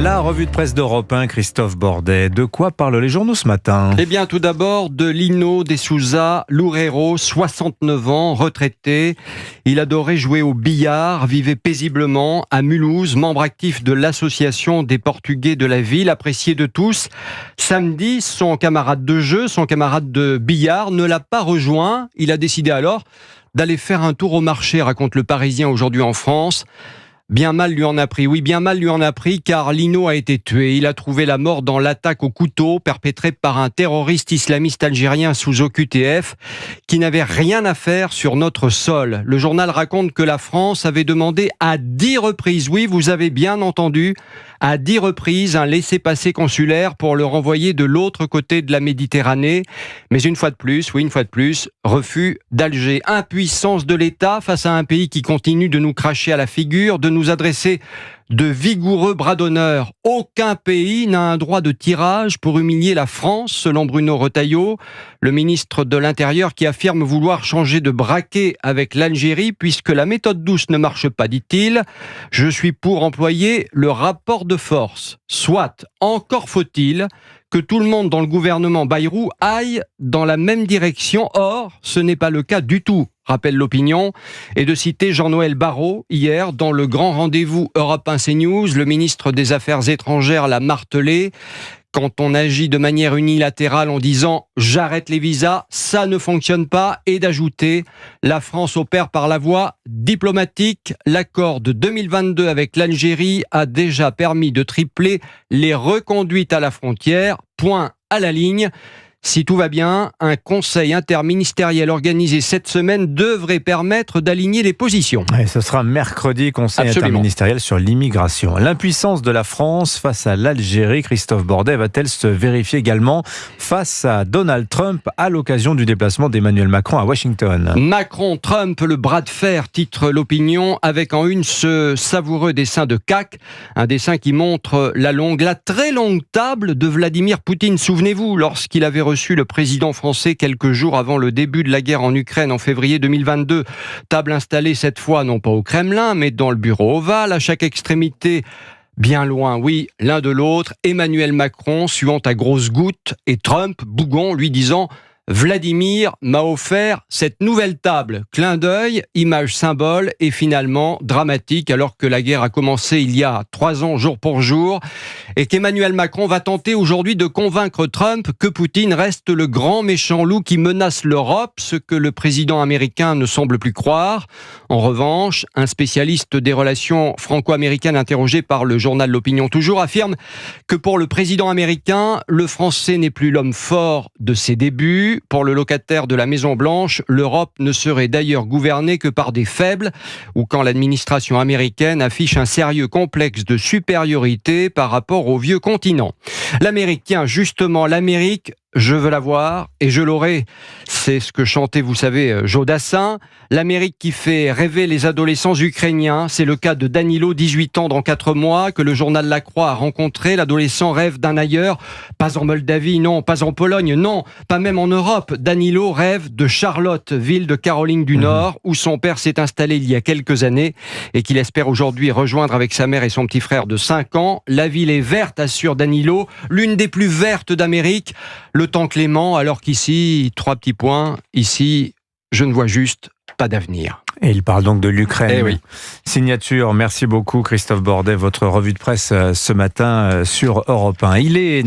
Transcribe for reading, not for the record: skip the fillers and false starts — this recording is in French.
La revue de presse d'Europe 1, Christophe Bordet. De quoi parlent les journaux ce matin ? Eh bien, tout d'abord, de Lino de Souza Loureiro, 69 ans, retraité. Il adorait jouer au billard, vivait paisiblement à Mulhouse, membre actif de l'association des Portugais de la ville, apprécié de tous. Samedi, son camarade de jeu, son camarade de billard ne l'a pas rejoint. Il a décidé alors d'aller faire un tour au marché, raconte le Parisien aujourd'hui en France. Bien mal lui en a pris, car Lino a été tué. Il a trouvé la mort dans l'attaque au couteau perpétrée par un terroriste islamiste algérien sous OQTF qui n'avait rien à faire sur notre sol. Le journal raconte que la France avait demandé à 10 reprises, oui, vous avez bien entendu, à 10 reprises un laissez-passer consulaire pour le renvoyer de l'autre côté de la Méditerranée. Mais une fois de plus, refus d'Alger. Impuissance de l'État face à un pays qui continue de nous cracher à la figure, de nous adresser de vigoureux bras d'honneur. Aucun pays n'a un droit de tirage pour humilier la France, selon Bruno Retailleau, le ministre de l'Intérieur qui affirme vouloir changer de braquet avec l'Algérie puisque la méthode douce ne marche pas, dit-il. Je suis pour employer le rapport de force. Soit, encore faut-il que tout le monde dans le gouvernement Bayrou aille dans la même direction. Or, ce n'est pas le cas du tout, rappelle l'opinion. Et de citer Jean-Noël Barrot, hier, dans le grand rendez-vous Europe 1 CNews, le ministre des Affaires étrangères l'a martelé. Quand on agit de manière unilatérale en disant « j'arrête les visas », ça ne fonctionne pas. Et d'ajouter « la France opère par la voie diplomatique ». L'accord de 2022 avec l'Algérie a déjà permis de tripler les reconduites à la frontière. Point à la ligne. Si tout va bien, un conseil interministériel organisé cette semaine devrait permettre d'aligner les positions. Et ce sera mercredi, conseil interministériel sur l'immigration. L'impuissance de la France face à l'Algérie, Christophe Bordet, va-t-elle se vérifier également face à Donald Trump à l'occasion du déplacement d'Emmanuel Macron à Washington ? Macron-Trump, le bras de fer, titre l'opinion, avec en une ce savoureux dessin de CAC, un dessin qui montre la très longue table de Vladimir Poutine. Souvenez-vous, lorsqu'il avait reçu le président français quelques jours avant le début de la guerre en Ukraine en février 2022. Table installée cette fois non pas au Kremlin, mais dans le bureau ovale, à chaque extrémité, bien loin, oui, l'un de l'autre, Emmanuel Macron suant à grosses gouttes et Trump, bougon, lui disant « Vladimir m'a offert cette nouvelle table ». Clin d'œil, image symbole et finalement dramatique alors que la guerre a commencé il y a 3 ans jour pour jour et qu'Emmanuel Macron va tenter aujourd'hui de convaincre Trump que Poutine reste le grand méchant loup qui menace l'Europe, ce que le président américain ne semble plus croire. En revanche, un spécialiste des relations franco-américaines interrogé par le journal L'Opinion toujours affirme que pour le président américain, le français n'est plus l'homme fort de ses débuts. Pour le locataire de la Maison-Blanche, l'Europe ne serait d'ailleurs gouvernée que par des faibles ou quand l'administration américaine affiche un sérieux complexe de supériorité par rapport au vieux continent. L'Américain, justement, l'Amérique, je veux la voir et je l'aurai. C'est ce que chantait, vous savez, Joe Dassin. L'Amérique qui fait rêver les adolescents ukrainiens. C'est le cas de Danilo, 18 ans dans 4 mois, que le journal La Croix a rencontré. L'adolescent rêve d'un ailleurs. Pas en Moldavie, non. Pas en Pologne, non. Pas même en Europe. Danilo rêve de Charlotte, ville de Caroline du Nord, où son père s'est installé il y a quelques années et qu'il espère aujourd'hui rejoindre avec sa mère et son petit frère de 5 ans. La ville est verte, assure Danilo. L'une des plus vertes d'Amérique. Le temps clément, alors qu'ici, 3 petits points, ici, je ne vois juste pas d'avenir. Et il parle donc de l'Ukraine. Eh oui. Signature, merci beaucoup Christophe Bordet, votre revue de presse ce matin sur Europe 1. Il est